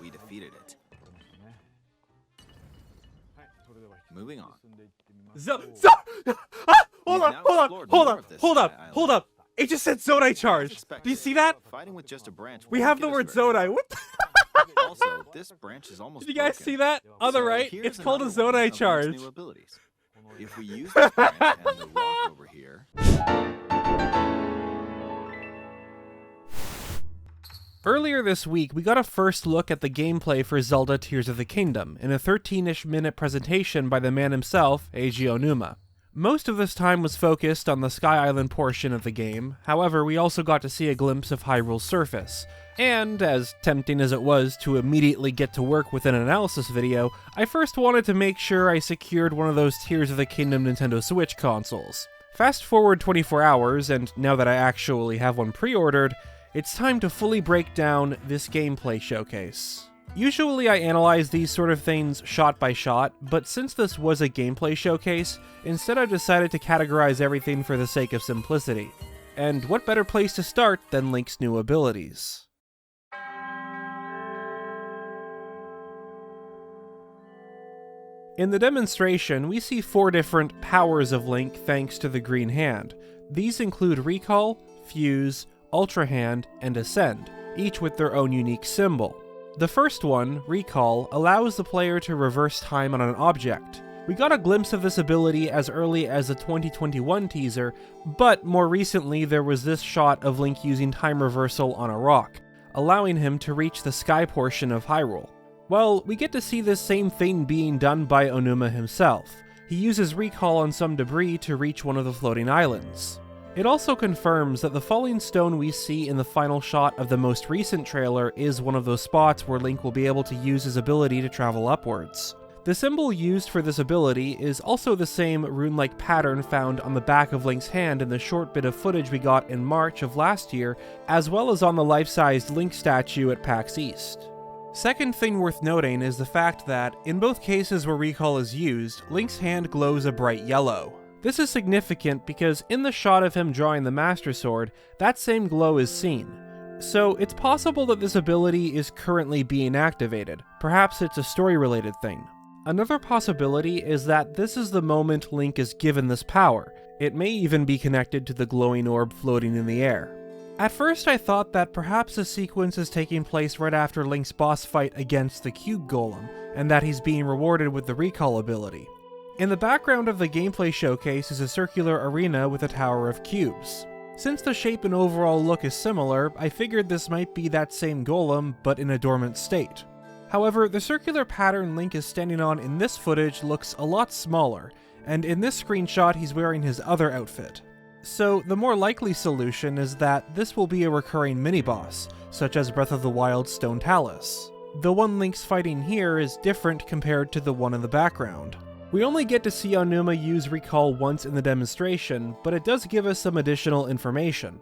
We defeated it. Moving on. Hold up. It just said ZONAI CHARGE. Do you see that? Fighting with just a branch. We have the word ZONAI. What the? Also, this branch is almost Did you guys broken. see that? On the So right, here's it's called a another one ZONAI of Link's CHARge. new abilities. If we use this branch and the rock over here. Earlier this week, we got a first look at the gameplay for Zelda Tears of the Kingdom in a 13-ish minute presentation by the man himself, Eiji Aonuma. Most of this time was focused on the Sky Island portion of the game, however we also got to see a glimpse of Hyrule's surface. And, as tempting as it was to immediately get to work with an analysis video, I first wanted to make sure I secured one of those Tears of the Kingdom Nintendo Switch consoles. Fast forward 24 hours, and now that I actually have one pre-ordered, it's time to fully break down this gameplay showcase. Usually I analyze these sort of things shot by shot, but since this was a gameplay showcase, instead I decided to categorize everything for the sake of simplicity. And what better place to start than Link's new abilities? In the demonstration, we see 4 different powers of Link thanks to the green hand. These include Recall, Fuse, Ultrahand, and Ascend, each with their own unique symbol. The first one, Recall, allows the player to reverse time on an object. We got a glimpse of this ability as early as the 2021 teaser, but more recently there was this shot of Link using time reversal on a rock, allowing him to reach the sky portion of Hyrule. Well, we get to see this same thing being done by Aonuma himself. He uses Recall on some debris to reach one of the floating islands. It also confirms that the falling stone we see in the final shot of the most recent trailer is one of those spots where Link will be able to use his ability to travel upwards. The symbol used for this ability is also the same rune-like pattern found on the back of Link's hand in the short bit of footage we got in March of last year, as well as on the life-sized Link statue at PAX East. Second thing worth noting is the fact that, in both cases where Recall is used, Link's hand glows a bright yellow. This is significant because in the shot of him drawing the Master Sword, that same glow is seen. So it's possible that this ability is currently being activated. Perhaps it's a story-related thing. Another possibility is that this is the moment Link is given this power. It may even be connected to the glowing orb floating in the air. At first I thought that perhaps the sequence is taking place right after Link's boss fight against the Cube Golem, and that he's being rewarded with the Recall ability. In the background of the gameplay showcase is a circular arena with a tower of cubes. Since the shape and overall look is similar, I figured this might be that same golem, but in a dormant state. However, the circular pattern Link is standing on in this footage looks a lot smaller, and in this screenshot he's wearing his other outfit. So the more likely solution is that this will be a recurring mini-boss, such as Breath of the Wild's Stone Talus. The one Link's fighting here is different compared to the one in the background. We only get to see Aonuma use Recall once in the demonstration, but it does give us some additional information.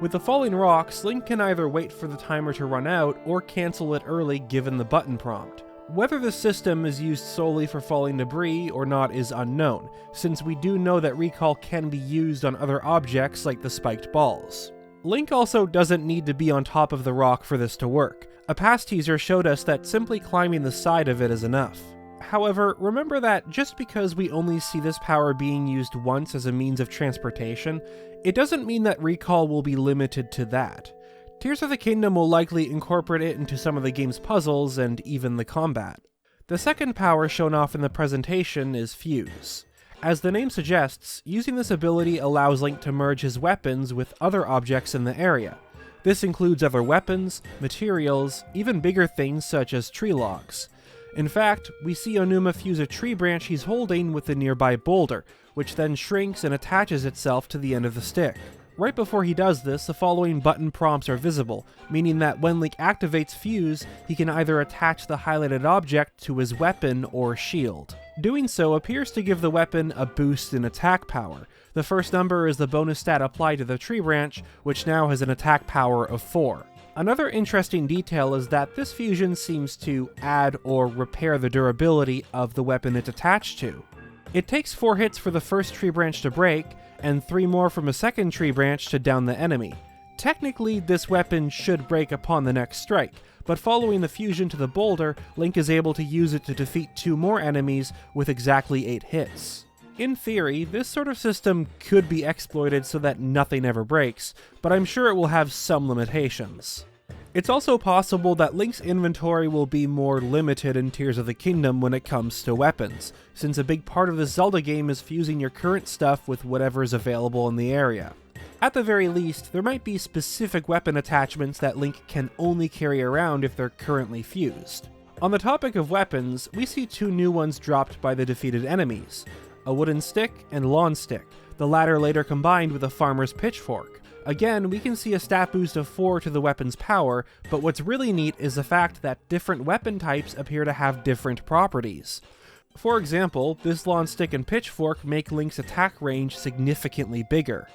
With the falling rocks, Link can either wait for the timer to run out or cancel it early given the button prompt. Whether the system is used solely for falling debris or not is unknown, since we do know that Recall can be used on other objects like the spiked balls. Link also doesn't need to be on top of the rock for this to work. A past teaser showed us that simply climbing the side of it is enough. However, remember that just because we only see this power being used once as a means of transportation, it doesn't mean that Recall will be limited to that. Tears of the Kingdom will likely incorporate it into some of the game's puzzles and even the combat. The second power shown off in the presentation is Fuse. As the name suggests, using this ability allows Link to merge his weapons with other objects in the area. This includes other weapons, materials, even bigger things such as tree logs. In fact, we see Aonuma fuse a tree branch he's holding with a nearby boulder, which then shrinks and attaches itself to the end of the stick. Right before he does this, the following button prompts are visible, meaning that when Link activates Fuse, he can either attach the highlighted object to his weapon or shield. Doing so appears to give the weapon a boost in attack power. The first number is the bonus stat applied to the tree branch, which now has an attack power of 4. Another interesting detail is that this fusion seems to add or repair the durability of the weapon it's attached to. It takes 4 hits for the first tree branch to break, and 3 more from a second tree branch to down the enemy. Technically, this weapon should break upon the next strike, but following the fusion to the boulder, Link is able to use it to defeat 2 more enemies with exactly 8 hits. In theory, this sort of system could be exploited so that nothing ever breaks, but I'm sure it will have some limitations. It's also possible that Link's inventory will be more limited in Tears of the Kingdom when it comes to weapons, since a big part of the Zelda game is fusing your current stuff with whatever is available in the area. At the very least, there might be specific weapon attachments that Link can only carry around if they're currently fused. On the topic of weapons, we see 2 new ones dropped by the defeated enemies, a wooden stick and lawn stick, the latter later combined with a farmer's pitchfork. Again, we can see a stat boost of 4 to the weapon's power, but what's really neat is the fact that different weapon types appear to have different properties. For example, this lawn stick and pitchfork make Link's attack range significantly bigger.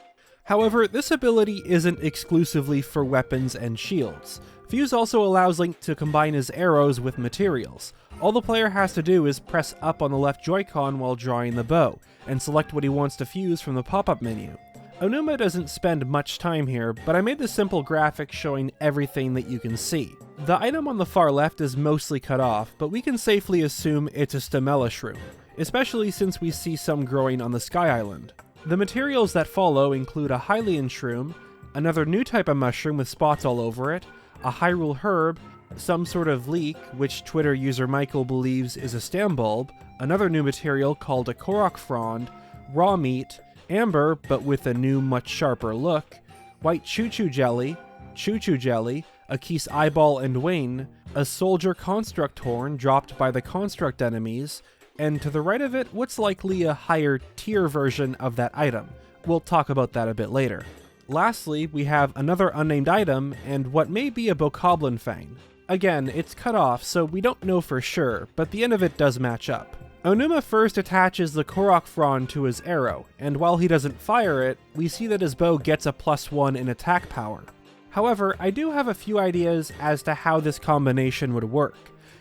However, this ability isn't exclusively for weapons and shields. Fuse also allows Link to combine his arrows with materials. All the player has to do is press up on the left Joy-Con while drawing the bow, and select what he wants to fuse from the pop-up menu. Aonuma doesn't spend much time here, but I made this simple graphic showing everything that you can see. The item on the far left is mostly cut off, but we can safely assume it's a Stamella shroom, especially since we see some growing on the Sky Island. The materials that follow include a Hylian shroom, another new type of mushroom with spots all over it, a Hyrule herb, some sort of leek, which Twitter user Michael believes is a stam bulb, another new material called a Korok frond, raw meat, amber but with a new much sharper look, white choo-choo jelly, a Keese eyeball and wing, a soldier construct horn dropped by the construct enemies, and to the right of it, what's likely a higher tier version of that item. We'll talk about that a bit later. Lastly, we have another unnamed item and what may be a Bokoblin Fang. Again, it's cut off, so we don't know for sure, but the end of it does match up. Aonuma first attaches the Korok frond to his arrow, and while he doesn't fire it, we see that his bow gets a +1 in attack power. However, I do have a few ideas as to how this combination would work.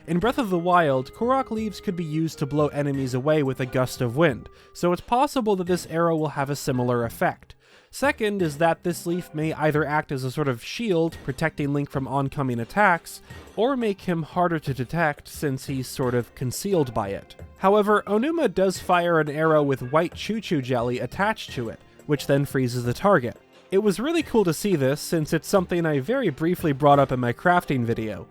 In Breath of the Wild, Korok leaves could be used to blow enemies away with a gust of wind, so it's possible that this arrow will have a similar effect. Second is that this leaf may either act as a sort of shield, protecting Link from oncoming attacks, or make him harder to detect since he's sort of concealed by it. However, Aonuma does fire an arrow with white choo-choo jelly attached to it, which then freezes the target. It was really cool to see this since it's something I very briefly brought up in my crafting video.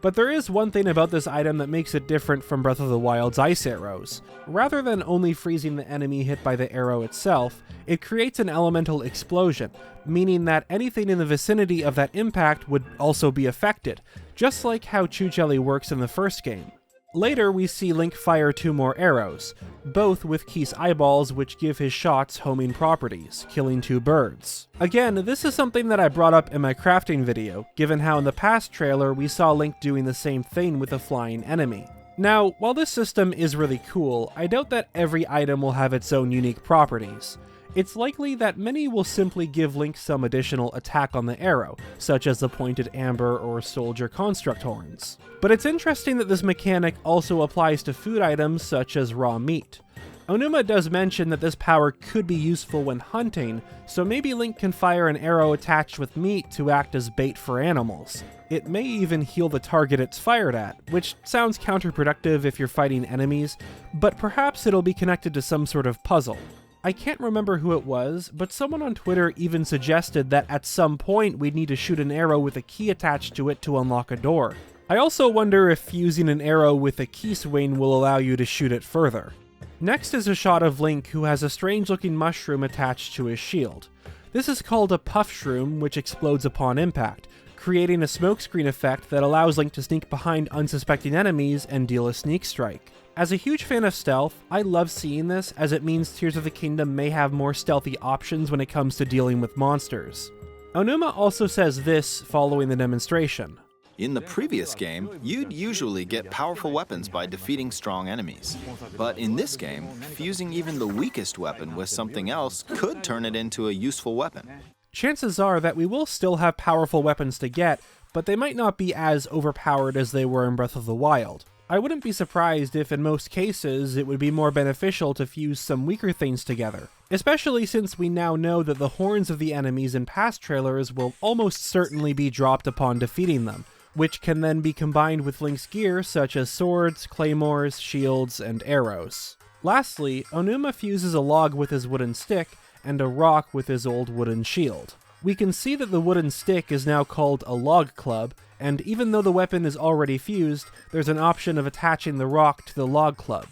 But there is one thing about this item that makes it different from Breath of the Wild's ice arrows. Rather than only freezing the enemy hit by the arrow itself, it creates an elemental explosion, meaning that anything in the vicinity of that impact would also be affected, just like how Choo Jelly works in the first game. Later, we see Link fire 2 more arrows, both with Keese eyeballs which give his shots homing properties, killing 2 birds. Again, this is something that I brought up in my crafting video, given how in the past trailer we saw Link doing the same thing with a flying enemy. Now, while this system is really cool, I doubt that every item will have its own unique properties. It's likely that many will simply give Link some additional attack on the arrow, such as the pointed amber or soldier construct horns. But it's interesting that this mechanic also applies to food items such as raw meat. Aonuma does mention that this power could be useful when hunting, so maybe Link can fire an arrow attached with meat to act as bait for animals. It may even heal the target it's fired at, which sounds counterproductive if you're fighting enemies, but perhaps it'll be connected to some sort of puzzle. I can't remember who it was, but someone on Twitter even suggested that at some point we'd need to shoot an arrow with a key attached to it to unlock a door. I also wonder if fusing an arrow with a Keese wing will allow you to shoot it further. Next is a shot of Link who has a strange looking mushroom attached to his shield. This is called a puff shroom, which explodes upon impact, creating a smokescreen effect that allows Link to sneak behind unsuspecting enemies and deal a sneak strike. As a huge fan of stealth, I love seeing this as it means Tears of the Kingdom may have more stealthy options when it comes to dealing with monsters. Aonuma also says this following the demonstration. In the previous game, you'd usually get powerful weapons by defeating strong enemies. But in this game, fusing even the weakest weapon with something else could turn it into a useful weapon. Chances are that we will still have powerful weapons to get, but they might not be as overpowered as they were in Breath of the Wild. I wouldn't be surprised if in most cases it would be more beneficial to fuse some weaker things together. especially since we now know that the horns of the enemies in past trailers will almost certainly be dropped upon defeating them, which can then be combined with Link's gear such as swords, claymores, shields, and arrows. Lastly, Aonuma fuses a log with his wooden stick and a rock with his old wooden shield. We can see that the wooden stick is now called a log club, and even though the weapon is already fused, there's an option of attaching the rock to the log club.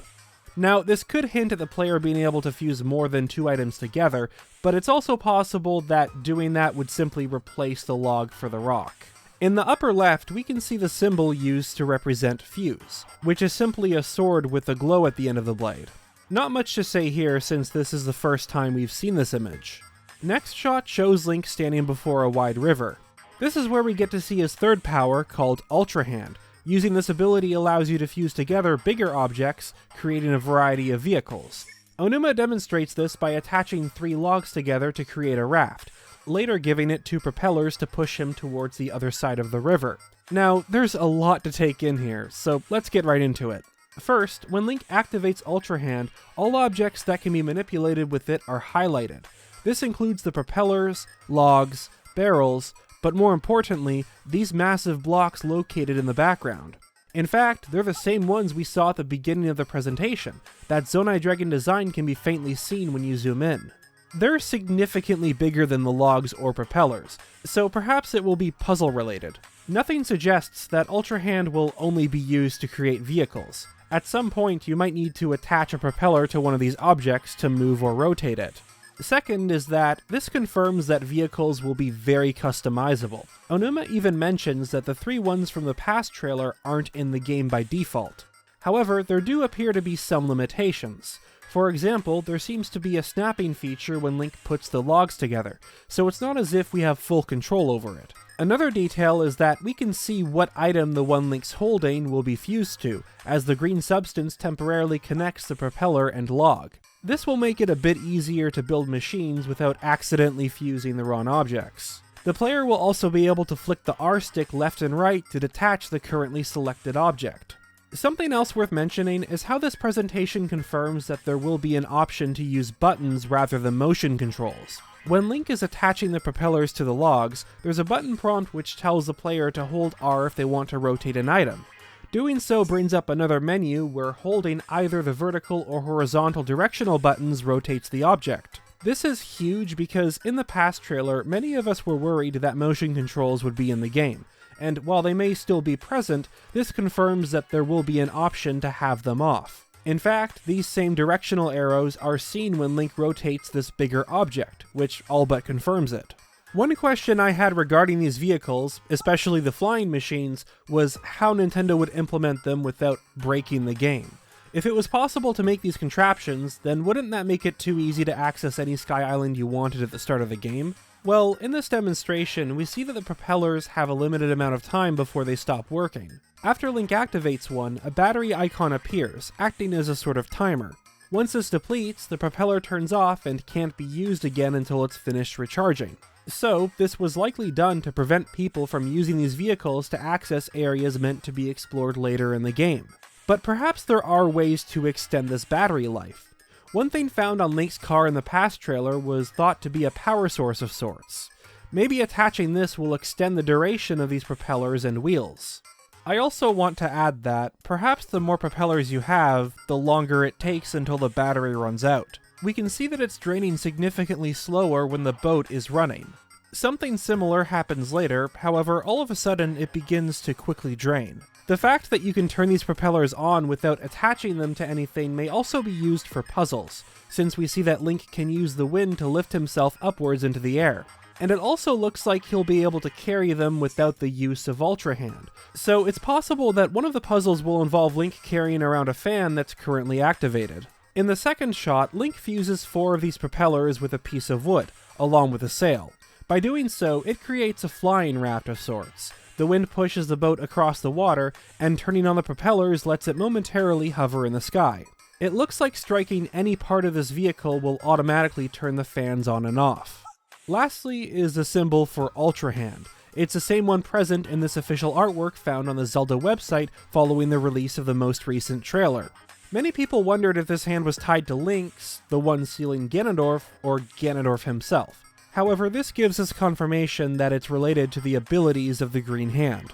Now, this could hint at the player being able to fuse more than two items together, but it's also possible that doing that would simply replace the log for the rock. In the upper left, we can see the symbol used to represent fuse, which is simply a sword with a glow at the end of the blade. Not much to say here since this is the first time we've seen this image. Next shot shows Link standing before a wide river. This is where we get to see his third power, called Ultrahand. Using this ability allows you to fuse together bigger objects, creating a variety of vehicles. Aonuma demonstrates this by attaching 3 logs together to create a raft, later giving it 2 propellers to push him towards the other side of the river. Now, there's a lot to take in here, so let's get right into it. First, when Link activates Ultrahand, all objects that can be manipulated with it are highlighted. This includes the propellers, logs, barrels, but more importantly, these massive blocks located in the background. In fact, they're the same ones we saw at the beginning of the presentation. That ZONAI dragon design can be faintly seen when you zoom in. They're significantly bigger than the logs or propellers, so perhaps it will be puzzle related. Nothing suggests that Ultrahand will only be used to create vehicles. At some point, you might need to attach a propeller to one of these objects to move or rotate it. Second is that this confirms that vehicles will be very customizable. Aonuma even mentions that the 3 ones from the past trailer aren't in the game by default. However, there do appear to be some limitations. For example, there seems to be a snapping feature when Link puts the logs together, so it's not as if we have full control over it. Another detail is that we can see what item the one Link's holding will be fused to, as the green substance temporarily connects the propeller and log. This will make it a bit easier to build machines without accidentally fusing the wrong objects. The player will also be able to flick the R stick left and right to detach the currently selected object. Something else worth mentioning is how this presentation confirms that there will be an option to use buttons rather than motion controls. When Link is attaching the propellers to the logs, there's a button prompt which tells the player to hold R if they want to rotate an item. Doing so brings up another menu where holding either the vertical or horizontal directional buttons rotates the object. This is huge because in the past trailer, many of us were worried that motion controls would be in the game, and while they may still be present, this confirms that there will be an option to have them off. In fact, these same directional arrows are seen when Link rotates this bigger object, which all but confirms it. One question I had regarding these vehicles, especially the flying machines, was how Nintendo would implement them without breaking the game. If it was possible to make these contraptions, then wouldn't that make it too easy to access any Sky Island you wanted at the start of the game? Well, in this demonstration, we see that the propellers have a limited amount of time before they stop working. After Link activates one, a battery icon appears, acting as a sort of timer. Once this depletes, the propeller turns off and can't be used again until it's finished recharging. So, this was likely done to prevent people from using these vehicles to access areas meant to be explored later in the game. But perhaps there are ways to extend this battery life. One thing found on Link's car in the past trailer was thought to be a power source of sorts. Maybe attaching this will extend the duration of these propellers and wheels. I also want to add that perhaps the more propellers you have, the longer it takes until the battery runs out. We can see that it's draining significantly slower when the boat is running. Something similar happens later, however, all of a sudden it begins to quickly drain. The fact that you can turn these propellers on without attaching them to anything may also be used for puzzles, since we see that Link can use the wind to lift himself upwards into the air. And it also looks like he'll be able to carry them without the use of Ultrahand. So it's possible that one of the puzzles will involve Link carrying around a fan that's currently activated. In the second shot, Link fuses 4 of these propellers with a piece of wood, along with a sail. By doing so, it creates a flying raft of sorts. The wind pushes the boat across the water, and turning on the propellers lets it momentarily hover in the sky. It looks like striking any part of this vehicle will automatically turn the fans on and off. Lastly is the symbol for Ultrahand. It's the same one present in this official artwork found on the Zelda website following the release of the most recent trailer. Many people wondered if this hand was tied to Link's, the one sealing Ganondorf, or Ganondorf himself. However, this gives us confirmation that it's related to the abilities of the Green Hand.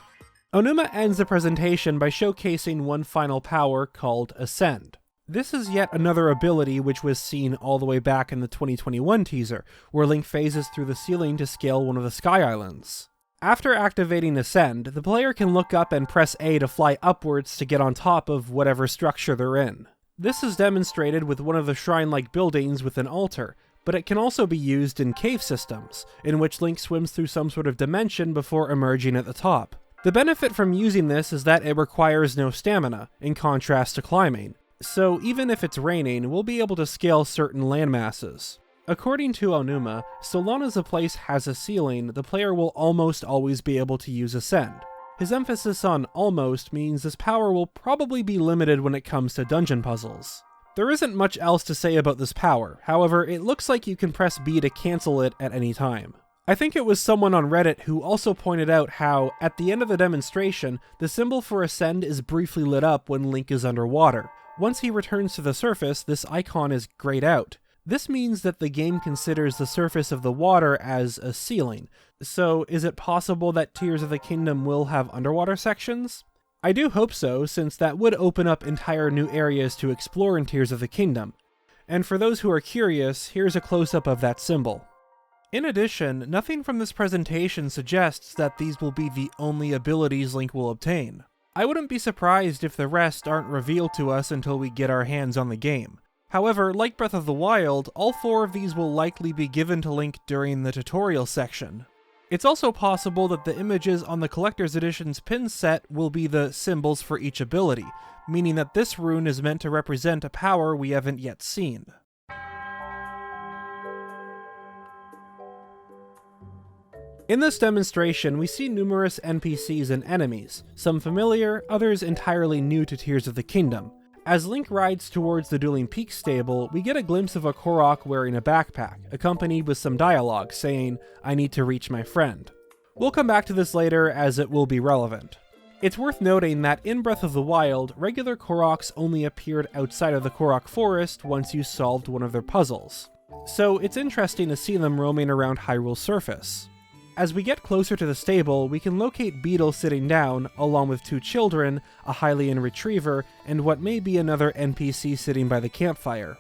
Aonuma ends the presentation by showcasing one final power called Ascend. This is yet another ability which was seen all the way back in the 2021 teaser, where Link phases through the ceiling to scale one of the Sky Islands. After activating Ascend, the player can look up and press A to fly upwards to get on top of whatever structure they're in. This is demonstrated with one of the shrine-like buildings with an altar, but it can also be used in cave systems, in which Link swims through some sort of dimension before emerging at the top. The benefit from using this is that it requires no stamina, in contrast to climbing, so even if it's raining, we'll be able to scale certain landmasses. According to Aonuma, so long as a place has a ceiling, the player will almost always be able to use Ascend. His emphasis on almost means this power will probably be limited when it comes to dungeon puzzles. There isn't much else to say about this power, however, it looks like you can press B to cancel it at any time. I think it was someone on Reddit who also pointed out how, at the end of the demonstration, the symbol for Ascend is briefly lit up when Link is underwater. Once he returns to the surface, this icon is grayed out. This means that the game considers the surface of the water as a ceiling. So is it possible that Tears of the Kingdom will have underwater sections? I do hope so, since that would open up entire new areas to explore in Tears of the Kingdom. And for those who are curious, here's a close-up of that symbol. In addition, nothing from this presentation suggests that these will be the only abilities Link will obtain. I wouldn't be surprised if the rest aren't revealed to us until we get our hands on the game. However, like Breath of the Wild, all 4 of these will likely be given to Link during the tutorial section. It's also possible that the images on the Collector's Edition's pin set will be the symbols for each ability, meaning that this rune is meant to represent a power we haven't yet seen. In this demonstration, we see numerous NPCs and enemies, some familiar, others entirely new to Tears of the Kingdom. As Link rides towards the Dueling Peaks stable, we get a glimpse of a Korok wearing a backpack, accompanied with some dialogue saying, "I need to reach my friend." We'll come back to this later as it will be relevant. It's worth noting that in Breath of the Wild, regular Koroks only appeared outside of the Korok forest once you solved one of their puzzles. So it's interesting to see them roaming around Hyrule's surface. As we get closer to the stable, we can locate Beetle sitting down, along with 2 children, a Hylian retriever, and what may be another NPC sitting by the campfire.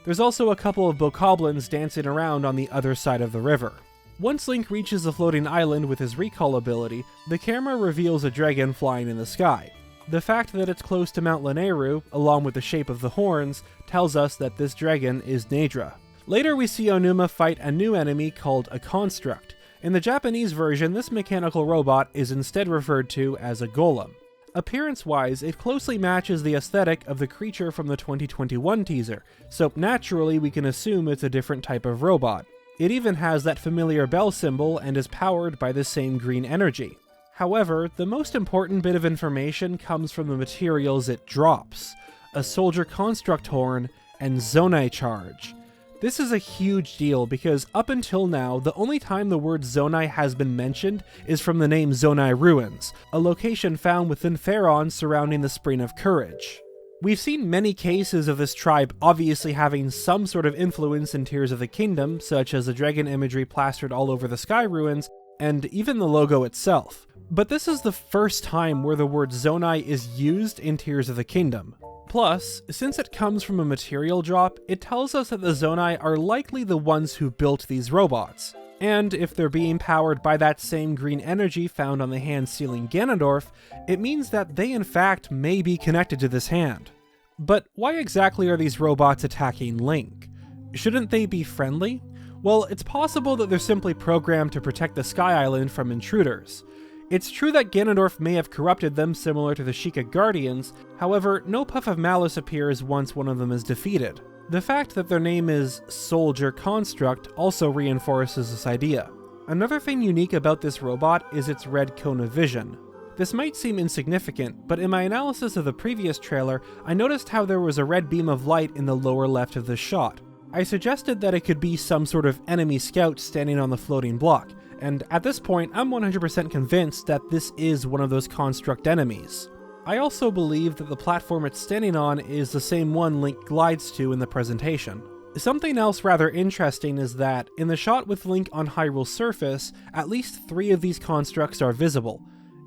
There's also a couple of bokoblins dancing around on the other side of the river. Once Link reaches the floating island with his recall ability, the camera reveals a dragon flying in the sky. The fact that it's close to Mount Lanayru, along with the shape of the horns, tells us that this dragon is Naydra. Later we see Aonuma fight a new enemy called a Construct. In the Japanese version, this mechanical robot is instead referred to as a golem. Appearance-wise, it closely matches the aesthetic of the creature from the 2021 teaser, so naturally we can assume it's a different type of robot. It even has that familiar bell symbol and is powered by the same green energy. However, the most important bit of information comes from the materials it drops: a Soldier Construct Horn and ZONAI Charge. This is a huge deal because up until now, the only time the word Zonai has been mentioned is from the name Zonai Ruins, a location found within Faron surrounding the Spring of Courage. We've seen many cases of this tribe obviously having some sort of influence in Tears of the Kingdom, such as the dragon imagery plastered all over the Sky Ruins, and even the logo itself. But this is the first time where the word Zonai is used in Tears of the Kingdom. Plus, since it comes from a material drop, it tells us that the Zonai are likely the ones who built these robots. And if they're being powered by that same green energy found on the hand sealing Ganondorf, it means that they in fact may be connected to this hand. But why exactly are these robots attacking Link? Shouldn't they be friendly? Well, it's possible that they're simply programmed to protect the Sky Island from intruders. It's true that Ganondorf may have corrupted them similar to the Sheikah Guardians, however, no puff of malice appears once one of them is defeated. The fact that their name is Soldier Construct also reinforces this idea. Another thing unique about this robot is its red cone of vision. This might seem insignificant, but in my analysis of the previous trailer, I noticed how there was a red beam of light in the lower left of the shot. I suggested that it could be some sort of enemy scout standing on the floating block, and at this point I'm 100% convinced that this is one of those Construct enemies. I also believe that the platform it's standing on is the same one Link glides to in the presentation. Something else rather interesting is that, in the shot with Link on Hyrule's surface, at least 3 of these constructs are visible.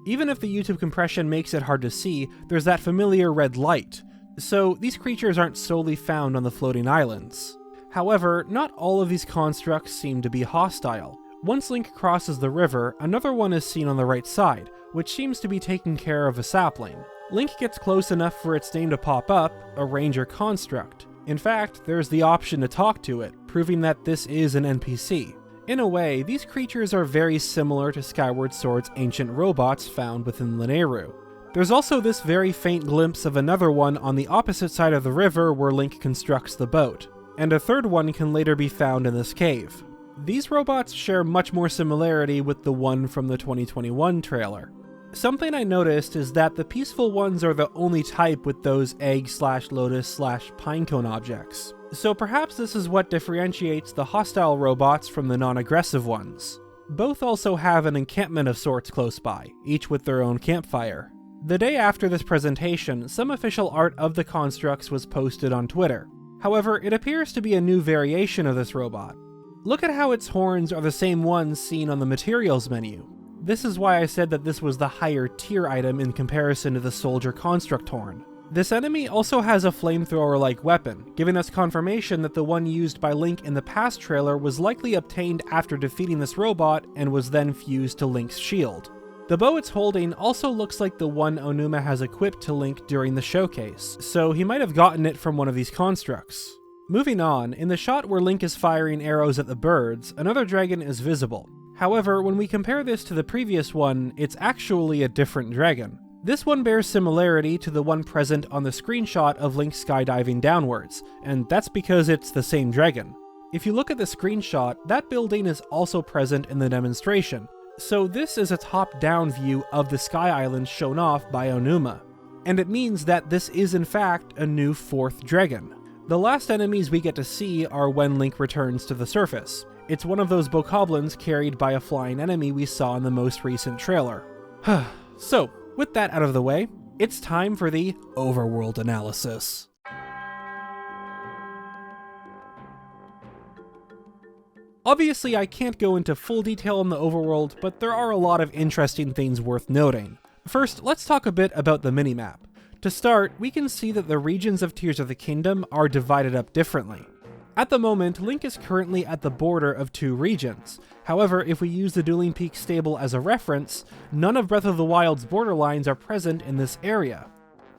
Even if the YouTube compression makes it hard to see, there's that familiar red light. So these creatures aren't solely found on the floating islands. However, not all of these constructs seem to be hostile. Once Link crosses the river, another one is seen on the right side, which seems to be taking care of a sapling. Link gets close enough for its name to pop up, a ranger construct. In fact, there's the option to talk to it, proving that this is an NPC. In a way, these creatures are very similar to Skyward Sword's ancient robots found within Lanayru. There's also this very faint glimpse of another one on the opposite side of the river where Link constructs the boat, and a third one can later be found in this cave. These robots share much more similarity with the one from the 2021 trailer. Something I noticed is that the peaceful ones are the only type with those egg/lotus/pinecone objects. So perhaps this is what differentiates the hostile robots from the non-aggressive ones. Both also have an encampment of sorts close by, each with their own campfire. The day after this presentation, some official art of the constructs was posted on Twitter. However, it appears to be a new variation of this robot. Look at how its horns are the same ones seen on the materials menu. This is why I said that this was the higher tier item in comparison to the soldier construct horn. This enemy also has a flamethrower-like weapon, giving us confirmation that the one used by Link in the past trailer was likely obtained after defeating this robot and was then fused to Link's shield. The bow it's holding also looks like the one Aonuma has equipped to Link during the showcase, so he might have gotten it from one of these constructs. Moving on, in the shot where Link is firing arrows at the birds, another dragon is visible. However, when we compare this to the previous one, it's actually a different dragon. This one bears similarity to the one present on the screenshot of Link skydiving downwards, and that's because it's the same dragon. If you look at the screenshot, that building is also present in the demonstration, so this is a top-down view of the Sky Island shown off by Aonuma. And it means that this is in fact a new 4th dragon. The last enemies we get to see are when Link returns to the surface. It's one of those bokoblins carried by a flying enemy we saw in the most recent trailer. So, with that out of the way, it's time for the Overworld analysis. Obviously, I can't go into full detail on the Overworld, but there are a lot of interesting things worth noting. First, let's talk a bit about the minimap. To start, we can see that the regions of Tears of the Kingdom are divided up differently. At the moment, Link is currently at the border of 2 regions. However, if we use the Dueling Peak stable as a reference, none of Breath of the Wild's borderlines are present in this area.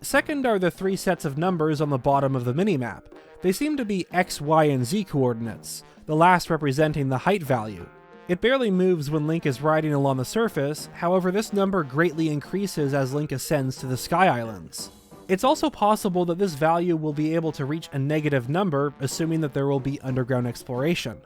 Second are the 3 sets of numbers on the bottom of the minimap. They seem to be X, Y, and Z coordinates, the last representing the height value. It barely moves when Link is riding along the surface, however this number greatly increases as Link ascends to the Sky Islands. It's also possible that this value will be able to reach a negative number, assuming that there will be underground exploration.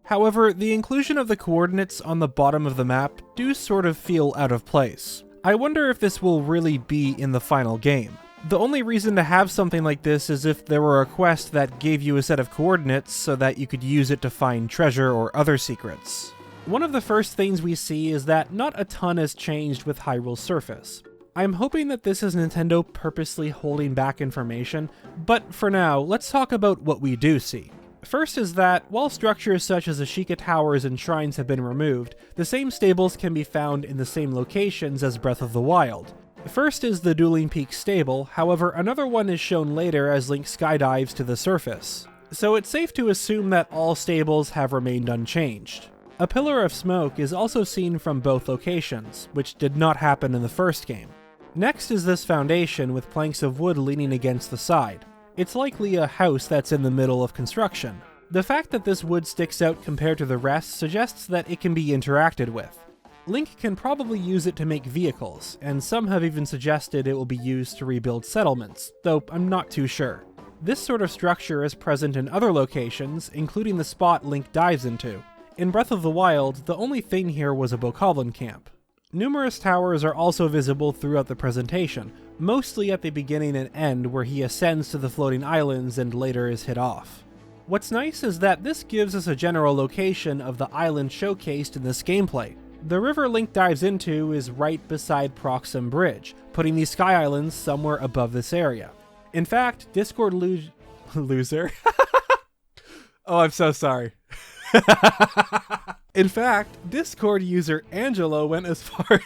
However, the inclusion of the coordinates on the bottom of the map do sort of feel out of place. I wonder if this will really be in the final game. The only reason to have something like this is if there were a quest that gave you a set of coordinates so that you could use it to find treasure or other secrets. One of the first things we see is that not a ton has changed with Hyrule's surface. I'm hoping that this is Nintendo purposely holding back information, but for now, let's talk about what we do see. First is that, while structures such as Ashika Towers and shrines have been removed, the same stables can be found in the same locations as Breath of the Wild. First is the Dueling Peak stable, however another one is shown later as Link skydives to the surface. So it's safe to assume that all stables have remained unchanged. A pillar of smoke is also seen from both locations, which did not happen in the first game. Next is this foundation with planks of wood leaning against the side. It's likely a house that's in the middle of construction. The fact that this wood sticks out compared to the rest suggests that it can be interacted with. Link can probably use it to make vehicles, and some have even suggested it will be used to rebuild settlements, though I'm not too sure. This sort of structure is present in other locations, including the spot Link dives into. In Breath of the Wild, the only thing here was a bokoblin camp. Numerous towers are also visible throughout the presentation, mostly at the beginning and end where he ascends to the floating islands and later is hit off. What's nice is that this gives us a general location of the island showcased in this gameplay. The river Link dives into is right beside Proxim Bridge, putting these Sky Islands somewhere above this area. In fact, Discord loser. Oh, I'm so sorry. In fact, Discord user Angelo went as far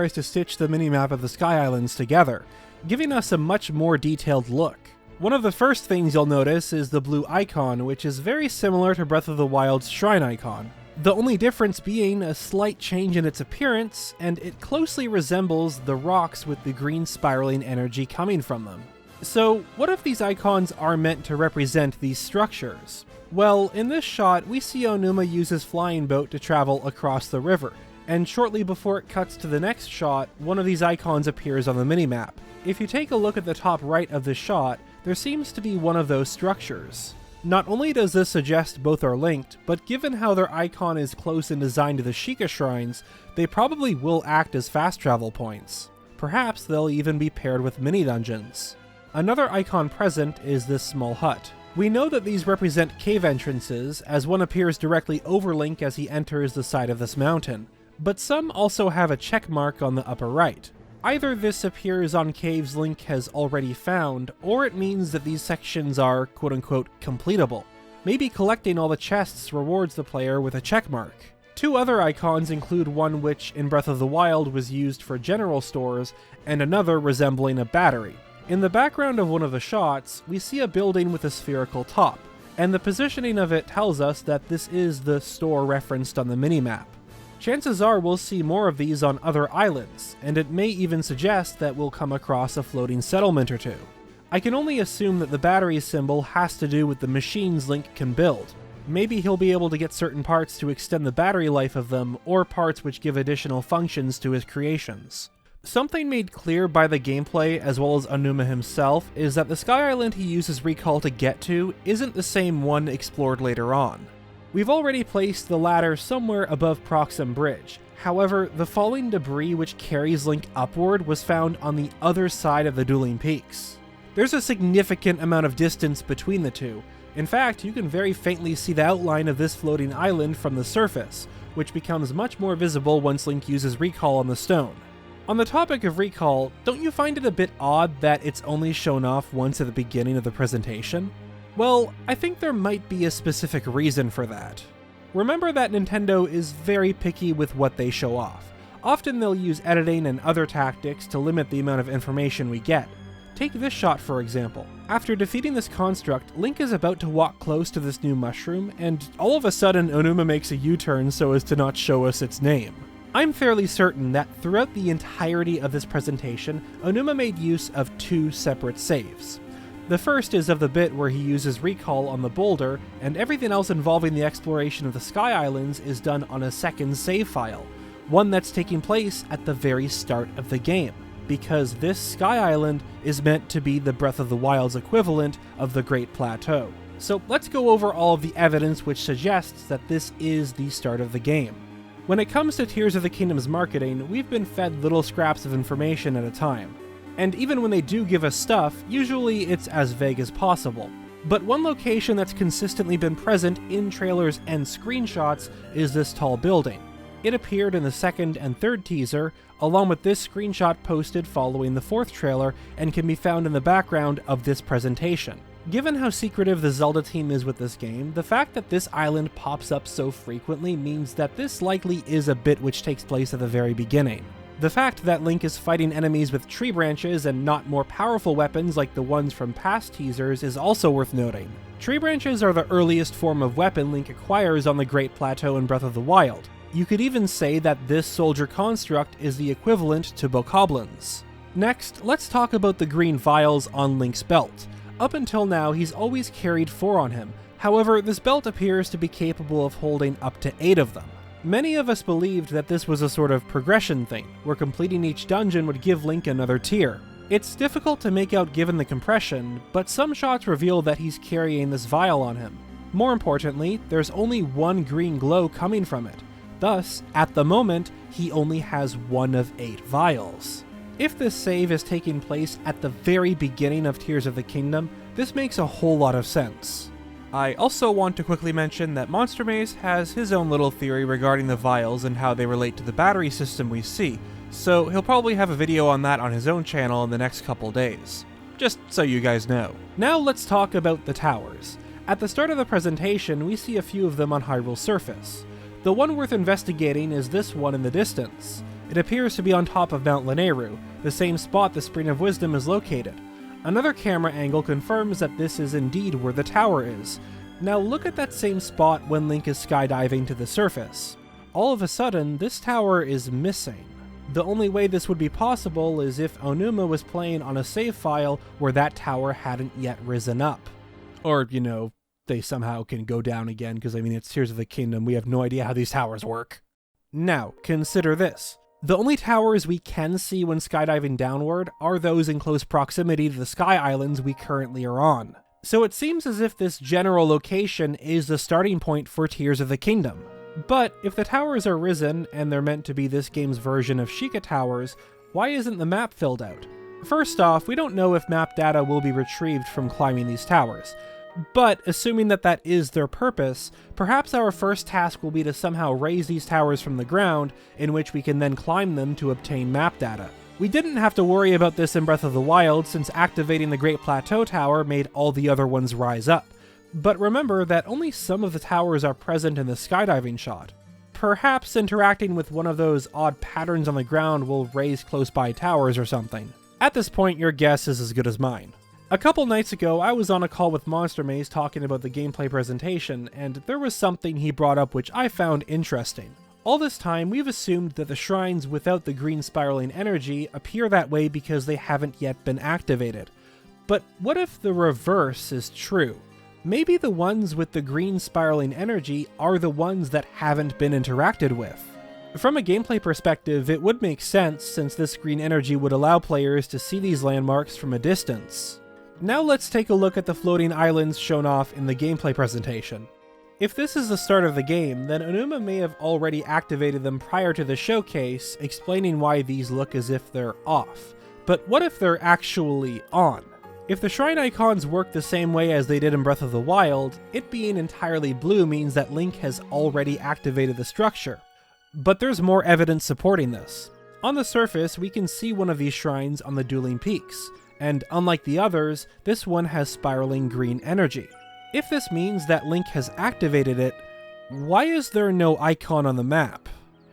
as to stitch the minimap of the Sky Islands together, giving us a much more detailed look. One of the first things you'll notice is the blue icon, which is very similar to Breath of the Wild's shrine icon. The only difference being a slight change in its appearance, and it closely resembles the rocks with the green spiraling energy coming from them. So, what if these icons are meant to represent these structures? Well, in this shot, we see Aonuma use his flying boat to travel across the river, and shortly before it cuts to the next shot, one of these icons appears on the minimap. If you take a look at the top right of this shot, there seems to be one of those structures. Not only does this suggest both are linked, but given how their icon is close in design to the Sheikah shrines, they probably will act as fast travel points. Perhaps they'll even be paired with mini-dungeons. Another icon present is this small hut. We know that these represent cave entrances, as one appears directly over Link as he enters the side of this mountain, but some also have a check mark on the upper right. Either this appears on caves Link has already found, or it means that these sections are quote-unquote completable. Maybe collecting all the chests rewards the player with a checkmark. Two other icons include one which in Breath of the Wild was used for general stores, and another resembling a battery. In the background of one of the shots, we see a building with a spherical top, and the positioning of it tells us that this is the store referenced on the minimap. Chances are we'll see more of these on other islands, and it may even suggest that we'll come across a floating settlement or two. I can only assume that the battery symbol has to do with the machines Link can build. Maybe he'll be able to get certain parts to extend the battery life of them, or parts which give additional functions to his creations. Something made clear by the gameplay as well as Aonuma himself is that the Sky Island he uses Recall to get to isn't the same one explored later on. We've already placed the ladder somewhere above Proxim Bridge. However, the falling debris which carries Link upward was found on the other side of the dueling peaks. There's a significant amount of distance between the two. In fact, you can very faintly see the outline of this floating island from the surface, which becomes much more visible once Link uses Recall on the stone. On the topic of Recall, don't you find it a bit odd that it's only shown off once at the beginning of the presentation? Well, I think there might be a specific reason for that. Remember that Nintendo is very picky with what they show off. Often they'll use editing and other tactics to limit the amount of information we get. Take this shot for example. After defeating this construct, Link is about to walk close to this new mushroom, and all of a sudden Aonuma makes a U-turn so as to not show us its name. I'm fairly certain that throughout the entirety of this presentation, Aonuma made use of two separate saves. The first is of the bit where he uses Recall on the boulder, and everything else involving the exploration of the Sky Islands is done on a second save file, one that's taking place at the very start of the game, because this Sky Island is meant to be the Breath of the Wild's equivalent of the Great Plateau. So let's go over all of the evidence which suggests that this is the start of the game. When it comes to Tears of the Kingdom's marketing, we've been fed little scraps of information at a time. And even when they do give us stuff, usually it's as vague as possible. But one location that's consistently been present in trailers and screenshots is this tall building. It appeared in the second and third teaser, along with this screenshot posted following the fourth trailer, and can be found in the background of this presentation. Given how secretive the Zelda team is with this game, the fact that this island pops up so frequently means that this likely is a bit which takes place at the very beginning. The fact that Link is fighting enemies with tree branches and not more powerful weapons like the ones from past teasers is also worth noting. Tree branches are the earliest form of weapon Link acquires on the Great Plateau in Breath of the Wild. You could even say that this soldier construct is the equivalent to bokoblins. Next, let's talk about the green vials on Link's belt. Up until now, he's always carried 4 on him. However, this belt appears to be capable of holding up to 8 of them. Many of us believed that this was a sort of progression thing, where completing each dungeon would give Link another tier. It's difficult to make out given the compression, but some shots reveal that he's carrying this vial on him. More importantly, there's only one green glow coming from it. Thus, at the moment, he only has 1 of 8 vials. If this save is taking place at the very beginning of Tears of the Kingdom, this makes a whole lot of sense. I also want to quickly mention that Monster Maze has his own little theory regarding the vials and how they relate to the battery system we see, so he'll probably have a video on that on his own channel in the next couple days. Just so you guys know. Now let's talk about the towers. At the start of the presentation, we see a few of them on Hyrule's surface. The one worth investigating is this one in the distance. It appears to be on top of Mount Lanayru, the same spot the Spring of Wisdom is located. Another camera angle confirms that this is indeed where the tower is. Now look at that same spot when Link is skydiving to the surface. All of a sudden, this tower is missing. The only way this would be possible is if Aonuma was playing on a save file where that tower hadn't yet risen up. Or, you know, they somehow can go down again, because I mean, it's Tears of the Kingdom, we have no idea how these towers work. Now, consider this. The only towers we can see when skydiving downward are those in close proximity to the Sky Islands we currently are on. So it seems as if this general location is the starting point for Tears of the Kingdom. But if the towers are risen, and they're meant to be this game's version of Sheikah Towers, why isn't the map filled out? First off, we don't know if map data will be retrieved from climbing these towers. But, assuming that that is their purpose, perhaps our first task will be to somehow raise these towers from the ground, in which we can then climb them to obtain map data. We didn't have to worry about this in Breath of the Wild, since activating the Great Plateau Tower made all the other ones rise up. But remember that only some of the towers are present in the skydiving shot. Perhaps interacting with one of those odd patterns on the ground will raise close by towers or something. At this point, your guess is as good as mine. A couple nights ago, I was on a call with Monster Maze talking about the gameplay presentation, and there was something he brought up which I found interesting. All this time, we've assumed that the shrines without the green spiraling energy appear that way because they haven't yet been activated. But what if the reverse is true? Maybe the ones with the green spiraling energy are the ones that haven't been interacted with. From a gameplay perspective, it would make sense since this green energy would allow players to see these landmarks from a distance. Now let's take a look at the floating islands shown off in the gameplay presentation. If this is the start of the game, then Aonuma may have already activated them prior to the showcase, explaining why these look as if they're off. But what if they're actually on? If the shrine icons work the same way as they did in Breath of the Wild, it being entirely blue means that Link has already activated the structure. But there's more evidence supporting this. On the surface, we can see one of these shrines on the dueling peaks, and unlike the others, this one has spiraling green energy. If this means that Link has activated it, why is there no icon on the map?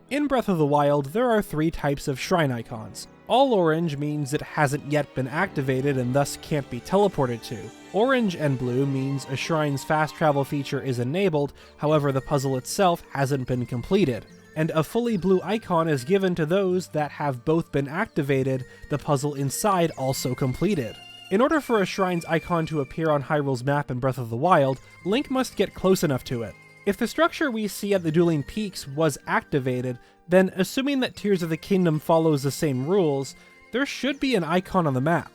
In Breath of the Wild, there are 3 types of shrine icons. All orange means it hasn't yet been activated and thus can't be teleported to. Orange and blue means a shrine's fast travel feature is enabled, however the puzzle itself hasn't been completed. And a fully blue icon is given to those that have both been activated, the puzzle inside also completed. In order for a shrine's icon to appear on Hyrule's map in Breath of the Wild, Link must get close enough to it. If the structure we see at the dueling peaks was activated, then assuming that Tears of the Kingdom follows the same rules, there should be an icon on the map.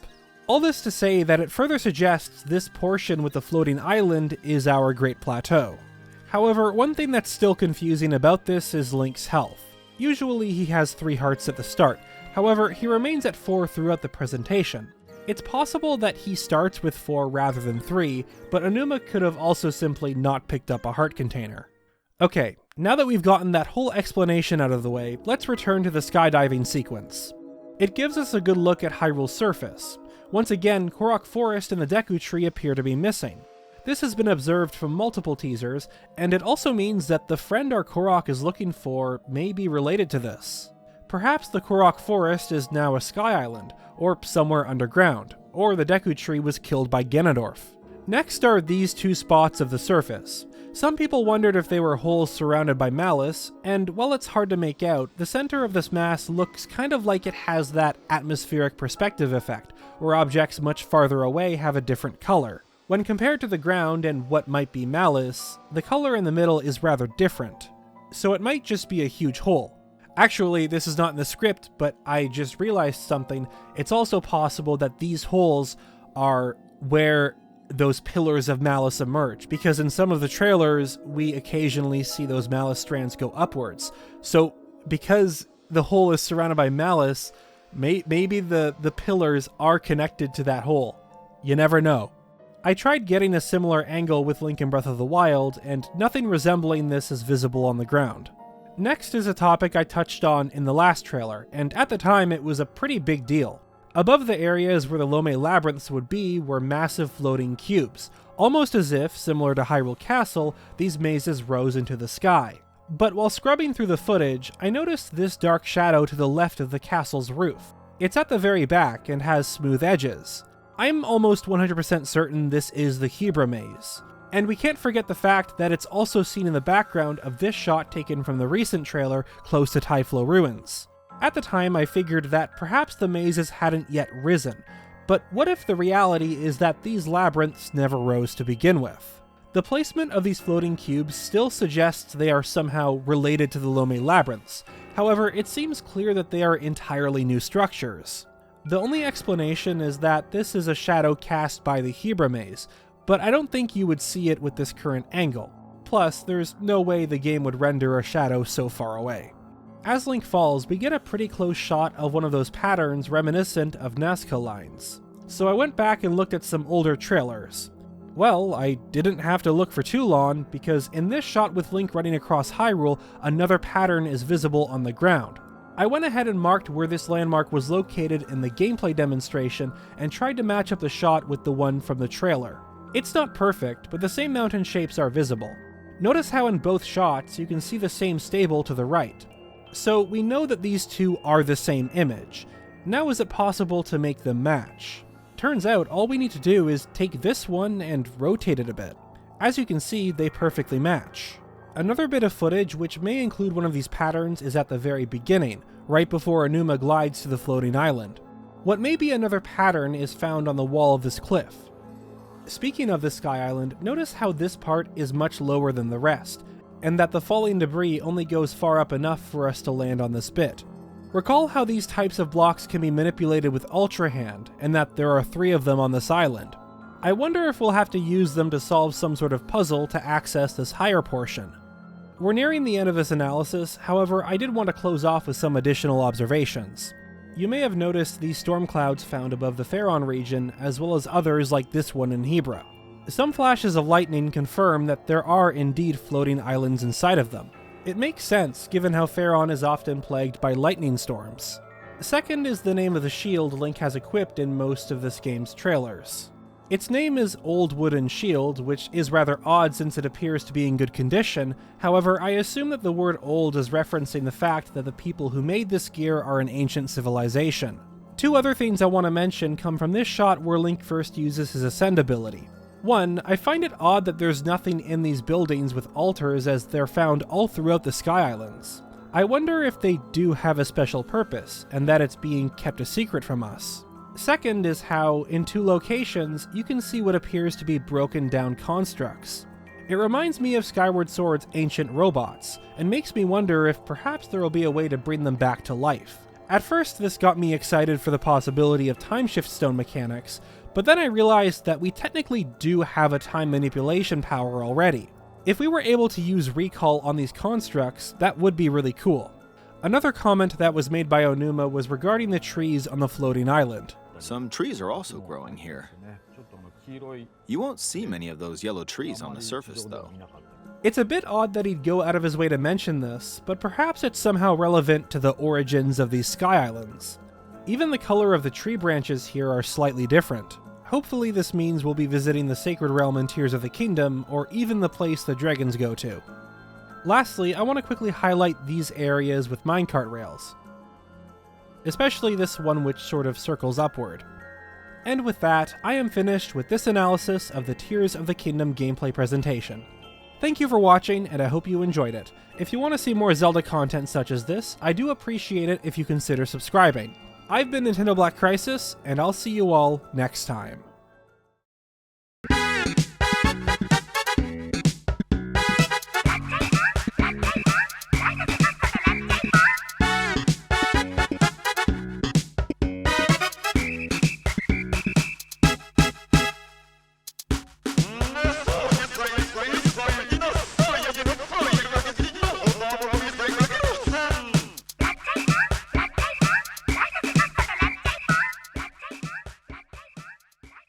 All this to say that it further suggests this portion with the floating island is our Great Plateau. However, one thing that's still confusing about this is Link's health. Usually he has 3 hearts at the start, however he remains at 4 throughout the presentation. It's possible that he starts with 4 rather than 3, but Aonuma could have also simply not picked up a heart container. Okay, now that we've gotten that whole explanation out of the way, let's return to the skydiving sequence. It gives us a good look at Hyrule's surface. Once again, Korok Forest and the Deku Tree appear to be missing. This has been observed from multiple teasers, and it also means that the friend our Korok is looking for may be related to this. Perhaps the Korok Forest is now a sky island, or somewhere underground, or the Deku Tree was killed by Ganondorf. Next are these 2 spots of the surface. Some people wondered if they were holes surrounded by malice, and while it's hard to make out, the center of this mass looks kind of like it has that atmospheric perspective effect, where objects much farther away have a different color. When compared to the ground and what might be malice, the color in the middle is rather different, so it might just be a huge hole. Actually, this is not in the script, but I just realized something. It's also possible that these holes are where those pillars of malice emerge, because in some of the trailers, we occasionally see those malice strands go upwards. So, because the hole is surrounded by malice, maybe the pillars are connected to that hole. You never know. I tried getting a similar angle with Link in Breath of the Wild, and nothing resembling this is visible on the ground. Next is a topic I touched on in the last trailer, and at the time it was a pretty big deal. Above the areas where the Lome labyrinths would be were massive floating cubes, almost as if, similar to Hyrule Castle, these mazes rose into the sky. But while scrubbing through the footage, I noticed this dark shadow to the left of the castle's roof. It's at the very back and has smooth edges. I'm almost 100% certain this is the Hebra maze. And we can't forget the fact that it's also seen in the background of this shot taken from the recent trailer close to Typhlo Ruins. At the time I figured that perhaps the mazes hadn't yet risen, but what if the reality is that these labyrinths never rose to begin with? The placement of these floating cubes still suggests they are somehow related to the Lome labyrinths, however it seems clear that they are entirely new structures. The only explanation is that this is a shadow cast by the Hebra maze, but I don't think you would see it with this current angle. Plus, there's no way the game would render a shadow so far away. As Link falls, we get a pretty close shot of one of those patterns reminiscent of Nazca lines. So I went back and looked at some older trailers. Well, I didn't have to look for too long, because in this shot with Link running across Hyrule, another pattern is visible on the ground. I went ahead and marked where this landmark was located in the gameplay demonstration and tried to match up the shot with the one from the trailer. It's not perfect, but the same mountain shapes are visible. Notice how in both shots you can see the same stable to the right. So we know that these two are the same image. Now is it possible to make them match? Turns out all we need to do is take this one and rotate it a bit. As you can see, they perfectly match. Another bit of footage which may include one of these patterns is at the very beginning, right before Aonuma glides to the floating island. What may be another pattern is found on the wall of this cliff. Speaking of the Sky Island, notice how this part is much lower than the rest, and that the falling debris only goes far up enough for us to land on this bit. Recall how these types of blocks can be manipulated with Ultrahand, and that there are 3 of them on this island. I wonder if we'll have to use them to solve some sort of puzzle to access this higher portion. We're nearing the end of this analysis, however I did want to close off with some additional observations. You may have noticed these storm clouds found above the Faron region, as well as others like this one in Hebra. Some flashes of lightning confirm that there are indeed floating islands inside of them. It makes sense, given how Faron is often plagued by lightning storms. Second is the name of the shield Link has equipped in most of this game's trailers. Its name is Old Wooden Shield, which is rather odd since it appears to be in good condition. However, I assume that the word old is referencing the fact that the people who made this gear are an ancient civilization. 2 other things I want to mention come from this shot where Link first uses his Ascend ability. 1, I find it odd that there's nothing in these buildings with altars, as they're found all throughout the Sky Islands. I wonder if they do have a special purpose, and that it's being kept a secret from us. Second is how, in 2 locations, you can see what appears to be broken down constructs. It reminds me of Skyward Sword's ancient robots, and makes me wonder if perhaps there will be a way to bring them back to life. At first this got me excited for the possibility of timeshift stone mechanics, but then I realized that we technically do have a time manipulation power already. If we were able to use recall on these constructs, that would be really cool. Another comment that was made by Aonuma was regarding the trees on the floating island. Some trees are also growing here. You won't see many of those yellow trees on the surface, though. It's a bit odd that he'd go out of his way to mention this, but perhaps it's somehow relevant to the origins of these Sky Islands. Even the color of the tree branches here are slightly different. Hopefully this means we'll be visiting the Sacred Realm in Tears of the Kingdom, or even the place the dragons go to. Lastly, I want to quickly highlight these areas with minecart rails, especially this one which sort of circles upward. And with that, I am finished with this analysis of the Tears of the Kingdom gameplay presentation. Thank you for watching, and I hope you enjoyed it. If you want to see more Zelda content such as this, I do appreciate it if you consider subscribing. I've been NintendoBlackCrisis, and I'll see you all next time.